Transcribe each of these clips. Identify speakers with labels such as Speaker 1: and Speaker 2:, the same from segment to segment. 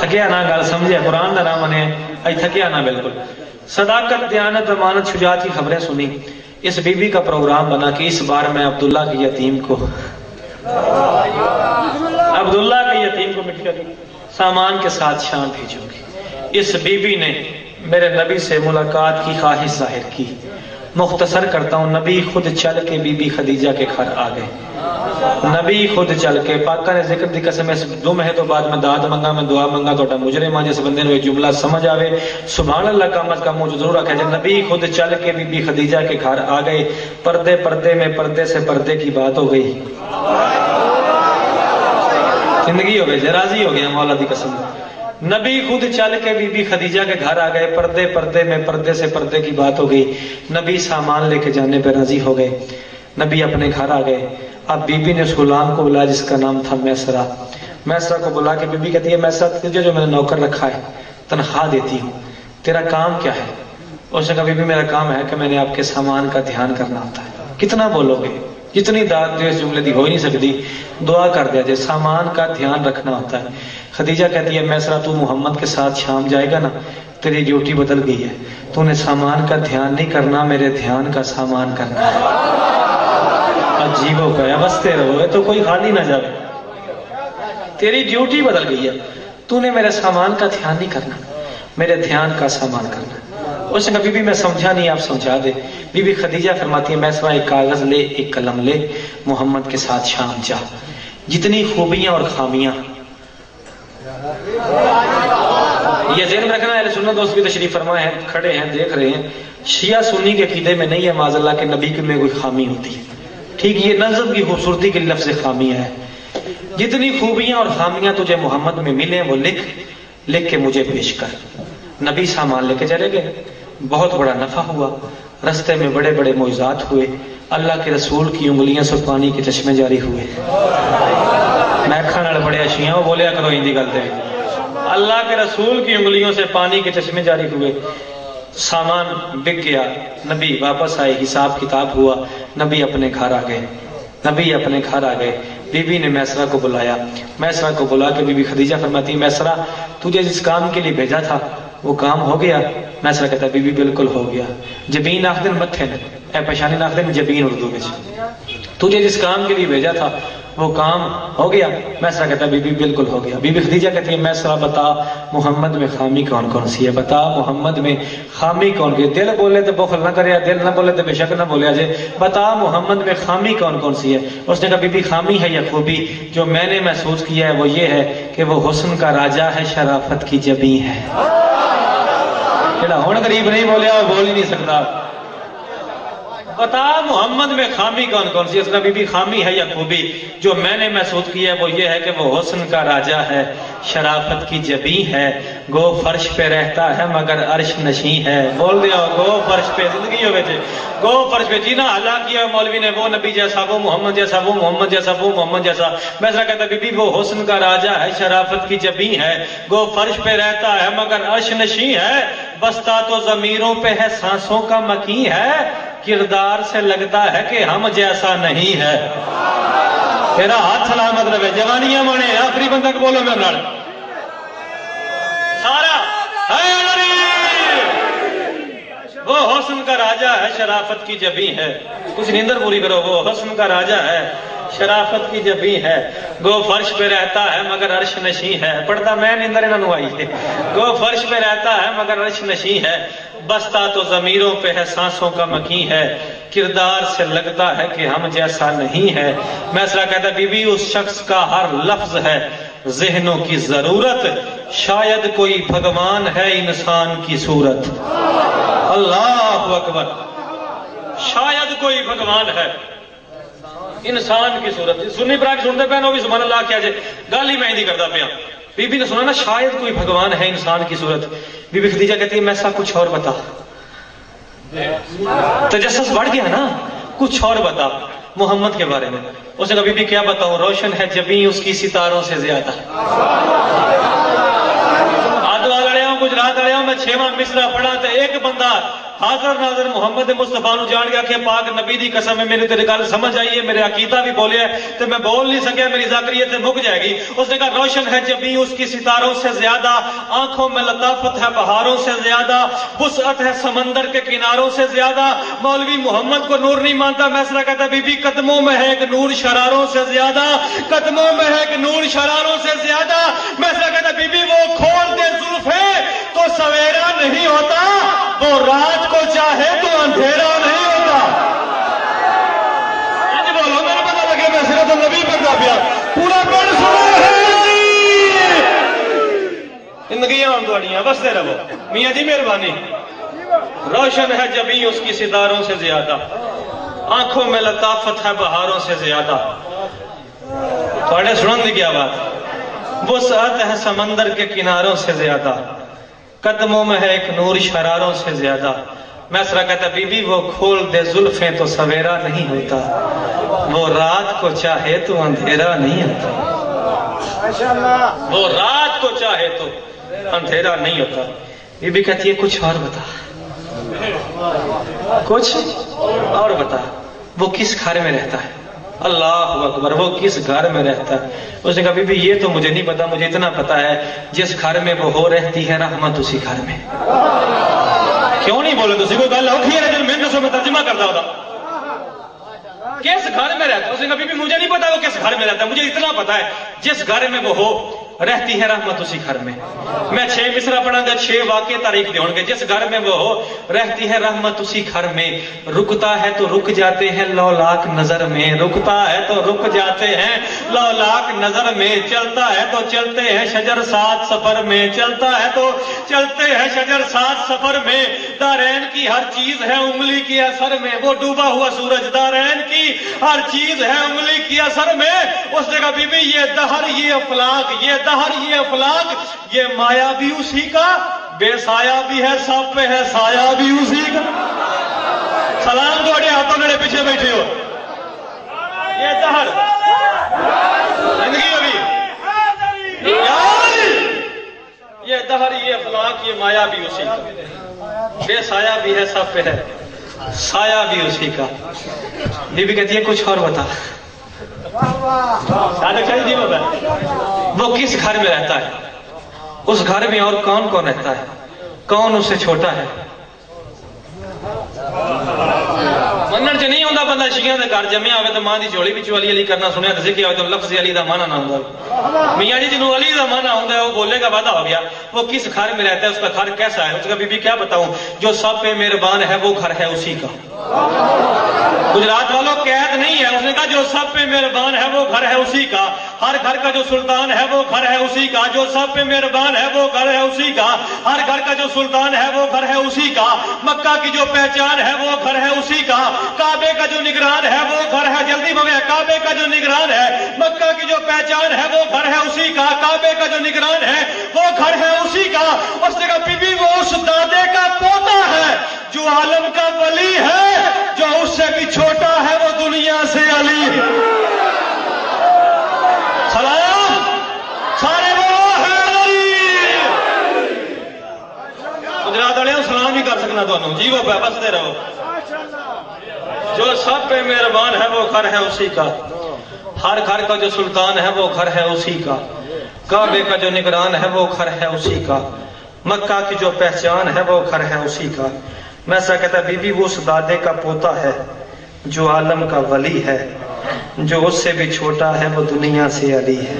Speaker 1: تھکیا نہ گل سمجھے قرآن نہ منے اج تھکیا نہ بالکل صداقت دیانت امانت شجاعت کی خبریں سنی اس بی بی کا پروگرام بنا کہ اس بار میں عبداللہ کے یتیم کو مٹی کا سامان کے ساتھ شام بھیجوں گی اس بی بی نے میرے نبی سے ملاقات کی خواہش ظاہر کی مختصر کرتا ہوں نبی خود چل کے بی بی خدیجہ کے گھر آ گئے نبی خود چل کے پاکا نے ذکر دی قسم دم ہے تو بعد میں داد منگا میں دعا منگا تو مجرم آ جس بندے نے جملہ سمجھ آوے سبحان اللہ کا مت کا منہ ضرور رکھے جب نبی خود چل کے بی بی خدیجہ کے گھر آ گئے پردے میں پردے سے پردے کی بات ہو گئی زندگی ہو گئی راضی ہو گیا مولا دی قسم نبی خود چل کے بی بی خدیجہ کے گھر آ گئے پردے میں پردے سے پردے کی بات ہو گئی نبی سامان لے کے جانے پہ راضی ہو گئے نبی اپنے گھر آ گئے اب بی بی نے اس غلام کو بلایا جس کا نام تھا میسرہ کو بلا کے بی بی کہتی ہے میسرہ تجھے جو میں نے نوکر رکھا ہے تنخواہ دیتی ہوں تیرا کام کیا ہے اس نے کہا بی بی میرا کام ہے کہ میں نے آپ کے سامان کا دھیان کرنا ہوتا ہے کتنا بولو گے جتنی داد جو اس جملے دی ہو ہی نہیں سکتی دعا کر دیا جائے سامان کا دھیان رکھنا ہوتا ہے خدیجہ کہتی ہے میسرہ تو محمد کے ساتھ شام جائے گا نا تیری ڈیوٹی بدل گئی ہے تو نے سامان کا دھیان نہیں کرنا میرے دھیان کا سامان کرنا ہے عجیب ہو گیا بستے رہو تو کوئی خالی نہ جائے تیری ڈیوٹی بدل گئی ہے تو نے میرے سامان کا دھیان نہیں کرنا میرے دھیان کا سامان کرنا اس نے کہا بی بی میں سمجھا نہیں آپ سمجھا دے بی بی خدیجہ فرماتی ہے میسرہ ایک کاغذ لے ایک قلم لے محمد کے ساتھ شام جا جتنی خوبیاں اور خامیاں یہ ذہن میں رکھنا ہے سنت دوست بھی تشریف فرما ہے کھڑے ہیں دیکھ رہے ہیں شیعہ سنی کے عقیدے میں نہیں ہے معاذ اللہ کے نبی میں کوئی خامی ہوتی ہے ٹھیک یہ نظم کی خوبصورتی کے لفظ خامیاں ہے جتنی خوبیاں اور خامیاں تجھے محمد میں ملیں وہ لکھ کے مجھے پیش کر نبی سامان لے کے چلے گئے بہت بڑا نفع ہوا رستے میں بڑے بڑے معجزات ہوئے اللہ کے رسول کی انگلیاں سے پانی کے چشمے جاری ہوئے میں کھانا بڑے اشیاں وہ بولیا کرو ہندی گلتے اللہ کے رسول کی انگلیوں سے پانی کے چشمے جاری ہوئے سامان بک گیا نبی واپس آئے حساب کتاب ہوا نبی اپنے گھر آ گئے بی بی نے میسرہ کو بلایا میسرہ کو بلا کے بی بی خدیجہ فرماتی میسرہ تجھے جس کام کے لیے بھیجا تھا وہ کام ہو گیا میسرہ کہتا ہے بی بی بالکل ہو گیا جبین آخ دن متھے نے اے پشانی آخ دن جبین اردو میں تجھے جس کام کے لیے بھیجا تھا وہ کام ہو گیا میسرہ کہتا ہے بی بی بالکل ہو گیا بی بی خدیجہ کہتی ہے میسرہ بتا محمد میں خامی کون سی ہے بتا محمد میں خامی کون کی دل بولے تو بخل نہ کرے دل نہ بولے تو بے شک نہ بولے جائے بتا محمد میں خامی کون سی ہے اس نے کہا بی بی خامی ہے یا خوبی جو میں نے محسوس کیا ہے وہ یہ ہے کہ وہ حسن کا راجہ ہے شرافت کی جبیں ہے ہوں غریب نہیں بولیا وہ بول ہی نہیں سکتا بتا محمد میں خامی کون سی ہے بی بی خامی ہے یا خوبی جو میں نے محسوس کیا ہے وہ یہ ہے کہ وہ حسن کا راجہ ہے شرافت کی جبیں ہے گو فرش پہ رہتا ہے مگر عرش نشیں ہے بول دیا گو فرش پہ زندگی ہو گئے گو فرش پہ جینا اللہ کیا مولوی نے وہ نبی جیسا وہ محمد جیسا وہ محمد جیسا وہ محمد جیسا میسرہ کہتا بی بی وہ حسن کا راجہ ہے شرافت کی جبیں ہے گو فرش پہ رہتا ہے مگر عرش نشیں ہے بستا تو ضمیروں پہ ہے سانسوں کا مکیں ہے کردار سے لگتا ہے کہ ہم جیسا نہیں ہے تیرا ہاتھ ہلا مطلب ہے جوانیاں مانے آخری بندہ کو بولو میں لڑ سارا وہ حسن کا راجہ ہے شرافت کی جبیں ہے کچھ نیندر پوری کرو وہ حسن کا راجہ ہے شرافت کی جبیں ہے گو فرش پہ رہتا ہے مگر عرش نشیں ہے پڑھتا میں نیندر انہوں آئی ہے گو فرش پہ رہتا ہے مگر عرش نشیں ہے بستا تو ضمیروں پہ ہے سانسوں کا مکیں ہے کردار سے لگتا ہے کہ ہم جیسا نہیں ہے میسرہ کہتا ہے بی بی اس شخص کا ہر لفظ ہے ذہنوں کی ضرورت شاید کوئی بھگوان ہے انسان کی صورت اللہ اکبر شاید کوئی بھگوان ہے انسان کی صورت سنی پراک سنتے پہ نو بھی سبحان اللہ کیا جائے گالی میں ہی کرتا پیا بی بی نے سنا نا شاید کوئی بھگوان ہے انسان کی صورت بی بی خدیجہ کہتی ہے میں ایسا کچھ اور بتا تجسس بڑھ گیا نا کچھ اور بتا محمد کے بارے میں اس نے کہا بی بی کیا بتاؤں روشن ہے جبیں اس کی ستاروں سے زیادہ آدھا لڑیا ہوں کچھ رات لڑیا ہوں میں 6واں مصرع پڑھا تو ایک بندہ حاضر ناظر محمد مصطفیٰ نو جان گیا کہ پاک نبی دی قسم ہے میری تیری گل سمجھ آئی ہے، میرے عقیدہ بھی بولیا ہے تو میں بول نہیں سکیا، میری ذاکریت مک جائے گی۔ اس نے کہا روشن ہے جبیں اس کی ستاروں سے زیادہ، آنکھوں میں لطافت ہے بہاروں سے زیادہ، وسعت ہے سمندر کے کناروں سے زیادہ۔ مولوی محمد کو نور نہیں مانتا، میسرا کہتا بی بی قدموں میں ہے ایک نور شراروں سے زیادہ، قدموں میں ہے ایک نور شراروں سے زیادہ۔ میسرا کہتا بی بی وہ کھول دے زلفیں تو سویرا نہیں ہوتا، وہ رات کو چاہے تو اندھیرا نہیں ہوتا۔ جی بولو میرے پتہ لگے میں سیرت النبی پڑھتا پیا، پورا پڑھ سنو ہے زندگیاں ہم تھوڑیاں بستے رہو میاں جی مہربانی۔ روشن ہے جبیں اس کی ستاروں سے زیادہ، آنکھوں میں لطافت ہے بہاروں سے زیادہ۔ تھوڑے سنن دی کیا بات، وسعت ہے سمندر کے کناروں سے زیادہ، قدموں میں ہے ایک نور شراروں سے زیادہ۔ میسرا کہتا بی بی وہ کھول دے زلفیں تو سویرا نہیں ہوتا، وہ رات کو چاہے تو اندھیرا نہیں ہوتا، وہ رات کو چاہے تو اندھیرا نہیں ہوتا۔ بی بی کہتی ہے کچھ اور بتا، کچھ اور بتا، وہ کس گھر میں رہتا ہے؟ اللہ اکبر، وہ کس گھر میں رہتا ہے؟ اس نے کہا بی بی یہ تو مجھے نہیں پتا، مجھے اتنا پتا ہے جس گھر میں وہ ہو رہتی ہے رحمت اسی گھر میں۔ کیوں نہیں بولے تسی؟ کوئی گل اوکھی ہے لیکن میں دسو میں ترجمہ کرتا ہوتا کس گھر میں رہتا ہے؟ اس نے کہا بی بی مجھے نہیں پتا وہ کس گھر میں رہتا ہے، مجھے اتنا پتا ہے جس گھر میں وہ ہو رہتی ہے رحمت اسی گھر میں۔ میں 6 مصرع پڑھا گا، 6 واقعے تاریخ دے ہوں گے۔ جس گھر میں وہ ہو رہتی ہے رحمت اسی گھر میں، رکتا ہے تو رک جاتے ہیں لولاک نظر میں، رکتا ہے تو رک جاتے ہیں لولاک نظر میں، چلتا ہے تو چلتے ہیں شجر ساتھ سفر میں، چلتا ہے تو چلتے ہیں شجر ساتھ سفر میں۔ دارین کی ہر چیز ہے انگلی کے اثر میں، وہ ڈوبا ہوا سورج دارین کی ہر چیز ہے انگلی کے اثر میں۔ اس نے کہا بی بی یہ دہر یہ افلاک، یہ دہر یہ افلاک، یہ مایا بھی اسی کا، بے سایہ بھی ہے، سب پہ ہے سایہ بھی اسی کا۔ سلام تھوڑے ہاتھوں میرے پیچھے بیٹھے ہو۔ یہ دہر زندگی ابھی یہ دہر یہ افلاک، یہ مایا بھی اسی کا، بے سایہ بھی ہے، سب پہ ہے سایہ بھی اسی کا۔ بی بی کہتی ہے کچھ اور بتا، جی وہ کس گھر میں رہتا ہے؟ اس گھر میں اور کون کون رہتا ہے؟ کون اس سے چھوٹا ہے؟ منن چ نہیں ہوتا بندہ شیعہ دے گھر جمیا ہوئے تو ماں دی جوڑی وچ علی علی کرنا سنیا تو ذکر ہوئے تو لفظ علی دا معنی نہ ہوندا۔ میاں جی جنوں علی دا معنی ہوندا ہے وہ بولے گا وعدہ ہو گیا۔ وہ کس گھر میں رہتا ہے، اس کا گھر کیسا ہے؟ اس کا بی بی کیا بتاؤں، جو سب پہ مہربان ہے وہ گھر ہے اسی کا۔ گجرات والوں قید نہیں ہے، اس نے کہا جو سب پہ مہربان ہے وہ گھر ہے اسی کا۔ ہر گھر کا جو سلطان ہے وہ گھر ہے اسی کا، جو سب پہ مہربان ہے وہ گھر ہے اسی کا۔ ہر گھر کا جو سلطان ہے وہ گھر ہے اسی کا۔ مکہ کی جو پہچان ہے وہ گھر ہے اسی کا۔ کعبے کا جو نگران ہے وہ گھر ہے، جلدی بولے، کعبے کا جو نگران ہے، مکہ کی جو پہچان ہے وہ گھر ہے اسی کا۔ کعبے کا جو نگران ہے وہ گھر ہے اسی کا۔ اس نے کہا بی بی وہ اس دادے کا پوتا ہے جو عالم کا ولی ہے، جو اس سے بھی چھوٹا ہے وہ دنیا سے علی ہے۔ سلام سارے بولو حیدری۔ گجرات والے سلام ہی کر سکنا تمہیں جی، وہ بستے رہو۔ جو سب پہ مہربان ہے وہ گھر ہے اسی کا۔ ہر گھر کا جو سلطان ہے وہ گھر ہے اسی کا۔ کعبے کا جو نگران ہے وہ گھر ہے اسی کا۔ مکہ کی جو پہچان ہے وہ گھر ہے اسی کا۔ میں ایسا کہتا بی بی وہ اس دادے کا پوتا ہے جو عالم کا ولی ہے، جو اس سے بھی چھوٹا ہے وہ دنیا سے علی ہے۔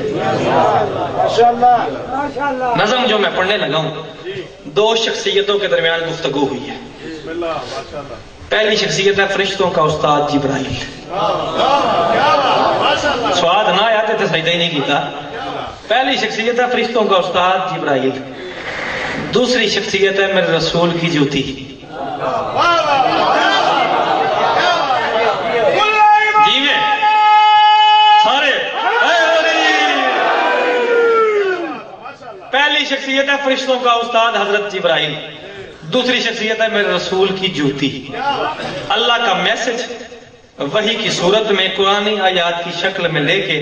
Speaker 1: نظم جو میں پڑھنے لگا ہوں، 2 شخصیتوں کے درمیان گفتگو ہوئی ہے۔ پہلی شخصیت ہے فرشتوں کا استاد جبرائیل۔ سواد نہ آیا تو سجدہ ہی نہیں کیتا۔ پہلی شخصیت ہے فرشتوں کا استاد جبرائیل۔ دوسری شخصیت ہے میرے رسول کی جوتی۔ پہلی شخصیت ہے فرشتوں کا استاد حضرت جبرائیل، دوسری شخصیت ہے میرے رسول کی جوتی۔ اللہ کا میسج وحی کی صورت میں قرآنی آیات کی شکل میں لے کے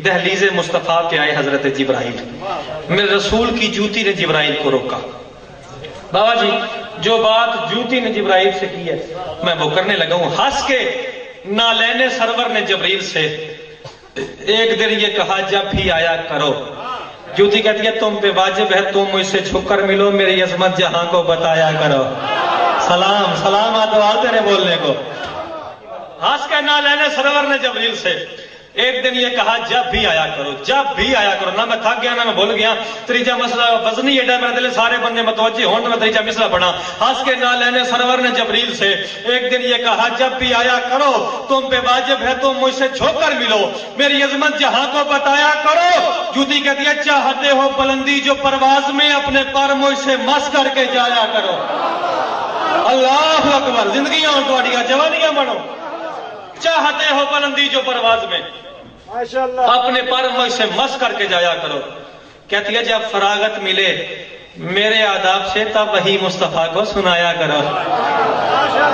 Speaker 1: دہلیز مصطفیٰ پہ آئے حضرت جبرائیل۔ میرے رسول کی جوتی نے جبرائیل کو روکا۔ بابا جی جو بات جوتی نے جبرائیل سے کی ہے میں وہ کرنے لگا ہوں. ہنس کے نالین سرور نے جبریل سے ایک دن یہ کہا جب بھی آیا کرو. جوتی کہتی ہے تم پہ واجب ہے تم مجھ سے چھپ کر ملو میری عظمت جہاں کو بتایا کرو. سلام سلام آدوار تیرے بولنے کو. ہنس کے نالین سرور نے جبریل سے ایک دن یہ کہا جب بھی آیا کرو جب بھی آیا کرو. نہ میں تھک گیا نہ میں بھول گیا. تیجا مسئلہ وزنی ایڈا میرے دل سارے بندے متوجہ ہوں تو میں تیجا مسئلہ پڑھا. ہنس کے نالین سرور نے جبریل سے ایک دن یہ کہا جب بھی آیا کرو تم پہ واجب ہے تم مجھ سے چھو کر ملو میری عظمت جہاں کو بتایا کرو. جوتی کہتی ہے چاہتے ہو بلندی جو پرواز میں اپنے پر مجھ سے مس کر کے جایا کرو. اللہ اکبر. زندگیاں تھوڑیاں جوانیاں بنو. چاہتے ہو بلندی جو پرواز میں اپنے پر مجھ سے مس کر کے جایا کرو. کہتی ہے جب فراغت ملے میرے آداب سے تب وہی مصطفیٰ کو سنایا کرو.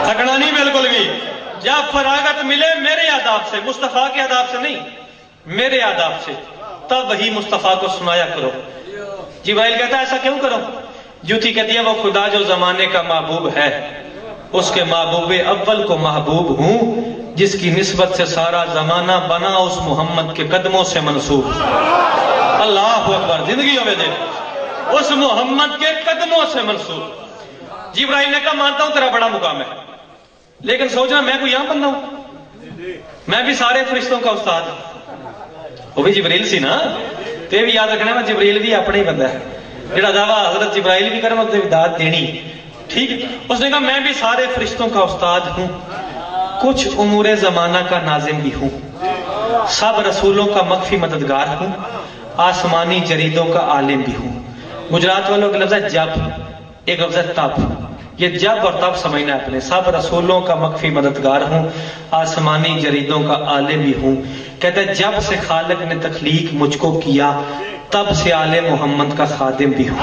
Speaker 1: تھکنا نہیں بالکل بھی. جب فراغت ملے میرے آداب سے مصطفیٰ کے آداب سے نہیں میرے آداب سے تب وہی مصطفیٰ کو سنایا کرو. جبرائیل کہتا ہے ایسا کیوں کرو. جوتی کہتی ہے وہ خدا جو زمانے کا محبوب ہے اس کے محبوب اول کو محبوب ہوں جس کی نسبت سے سارا زمانہ بنا اس محمد کے قدموں سے منسوب. اللہ اکبر. زندگی میں دیکھ اس محمد کے قدموں سے منسوب. جبرائیل نے کہا مانتا ہوں تیرا بڑا مقام ہے لیکن سوچنا میں کوئی یہاں بندہ ہوں میں بھی سارے فرشتوں کا استاد ہوں. وہ بھی جبرائیل سی نا تے بھی یاد رکھنا میں جبرائیل بھی اپنا ہی بندہ ہے جڑا دعویٰ حضرت جبرائیل بھی کرنا مطلب داد دینی. ٹھیک. اس نے کہا میں بھی سارے فرشتوں کا استاد ہوں کچھ امور زمانہ کا ناظم بھی ہوں سب رسولوں کا مخفی مددگار ہوں آسمانی جریدوں کا عالم بھی ہوں. گجرات والوں کا لفظ ہے جب ایک لفظ ہے تب. یہ جب اور تب سمجھنا ہے اپنے. سب رسولوں کا مخفی مددگار ہوں آسمانی جریدوں کا عالم بھی ہوں. کہتا ہے جب سے خالق نے تخلیق مجھ کو کیا تب سے آل محمد کا خادم بھی ہوں.